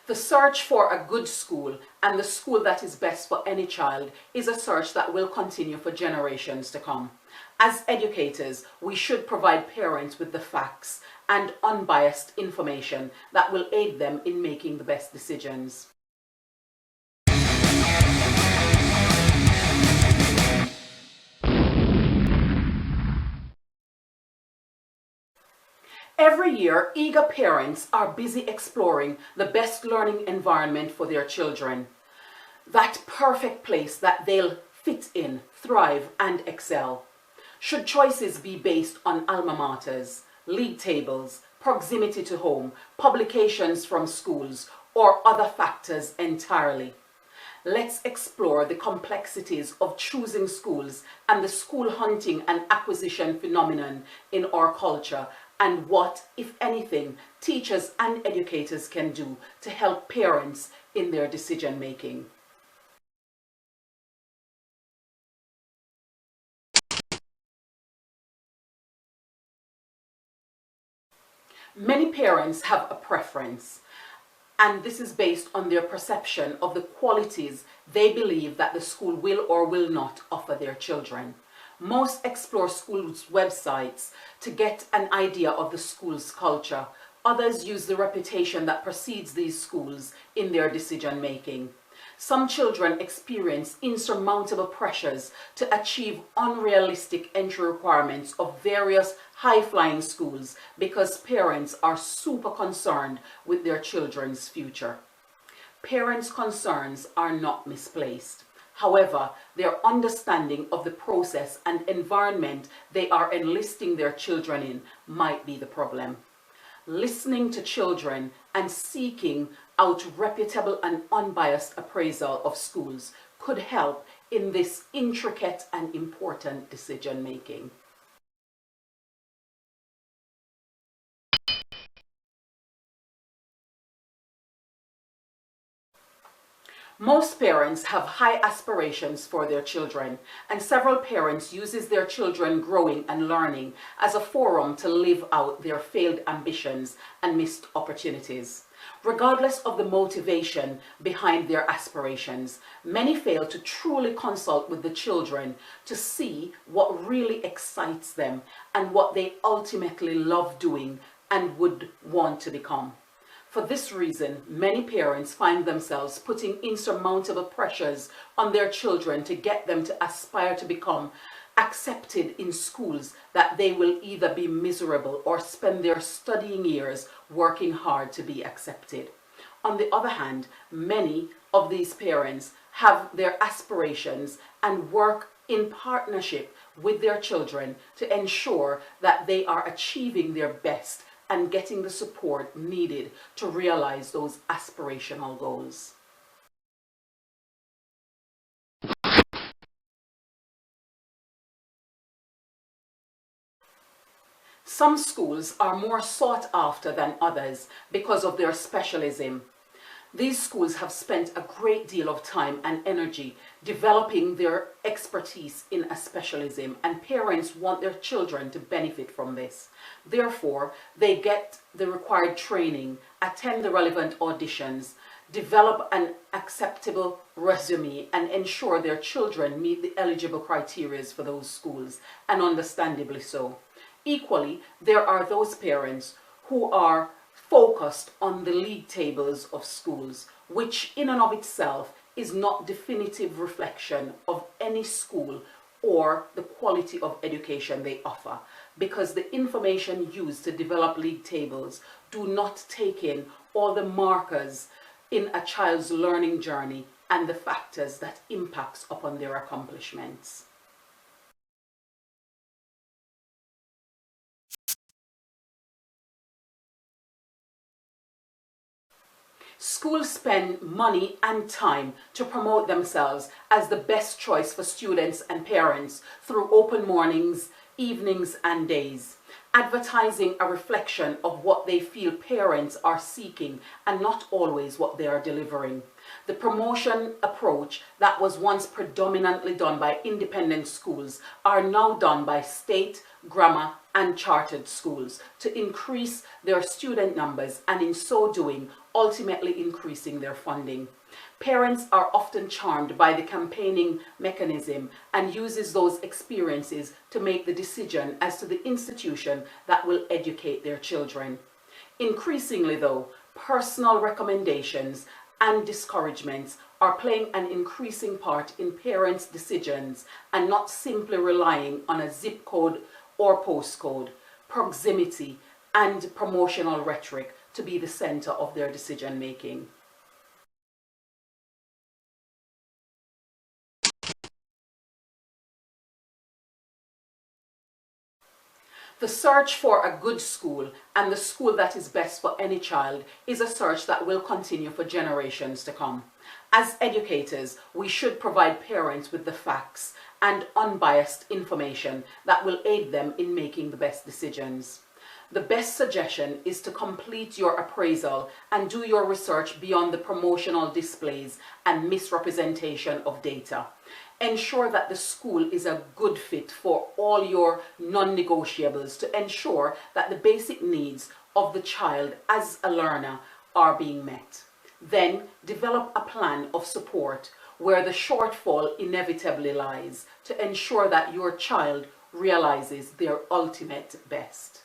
The search for a good school and the school that is best for any child is a search that will continue for generations to come. As educators, we should provide parents with the facts and unbiased information that will aid them in making the best decisions. Every year, eager parents are busy exploring the best learning environment for their children. That perfect place that they'll fit in, thrive, and excel. Should choices be based on alma maters, league tables, proximity to home, publications from schools, or other factors entirely? Let's explore the complexities of choosing schools and the school hunting and acquisition phenomenon in our culture, and what, if anything, teachers and educators can do to help parents in their decision making. Many parents have a preference, and this is based on their perception of the qualities they believe that the school will or will not offer their children. Most explore schools' websites to get an idea of the school's culture. Others use the reputation that precedes these schools in their decision making. Some children experience insurmountable pressures to achieve unrealistic entry requirements of various high-flying schools because parents are super concerned with their children's future. Parents' concerns are not misplaced. However, their understanding of the process and environment they are enlisting their children in might be the problem. Listening to children and seeking out reputable and unbiased appraisal of schools could help in this intricate and important decision making. Most parents have high aspirations for their children, and several parents uses their children growing and learning as a forum to live out their failed ambitions and missed opportunities. Regardless of the motivation behind their aspirations, many fail to truly consult with the children to see what really excites them and what they ultimately love doing and would want to become. For this reason, many parents find themselves putting insurmountable pressures on their children to get them to aspire to become accepted in schools that they will either be miserable or spend their studying years working hard to be accepted. On the other hand, many of these parents have their aspirations and work in partnership with their children to ensure that they are achieving their best and getting the support needed to realize those aspirational goals. Some schools are more sought after than others because of their specialism. These schools have spent a great deal of time and energy developing their expertise in a specialism, and parents want their children to benefit from this. Therefore, they get the required training, attend the relevant auditions, develop an acceptable resume, and ensure their children meet the eligible criteria for those schools, and understandably so. Equally, there are those parents who are focused on the league tables of schools, which in and of itself is not definitive reflection of any school or the quality of education they offer, because the information used to develop league tables do not take in all the markers in a child's learning journey and the factors that impacts upon their accomplishments. Schools spend money and time to promote themselves as the best choice for students and parents through open mornings, evenings, and days, advertising a reflection of what they feel parents are seeking and not always what they are delivering. The promotion approach that was once predominantly done by independent schools are now done by state, grammar, and chartered schools to increase their student numbers, and in so doing, ultimately increasing their funding. Parents are often charmed by the campaigning mechanism and uses those experiences to make the decision as to the institution that will educate their children. Increasingly though, personal recommendations and discouragements are playing an increasing part in parents' decisions and not simply relying on a zip code or postcode, proximity, and promotional rhetoric to be the center of their decision making. The search for a good school and the school that is best for any child is a search that will continue for generations to come. As educators, we should provide parents with the facts and unbiased information that will aid them in making the best decisions. The best suggestion is to complete your appraisal and do your research beyond the promotional displays and misrepresentation of data. Ensure that the school is a good fit for all your non-negotiables to ensure that the basic needs of the child as a learner are being met. Then develop a plan of support where the shortfall inevitably lies to ensure that your child realizes their ultimate best.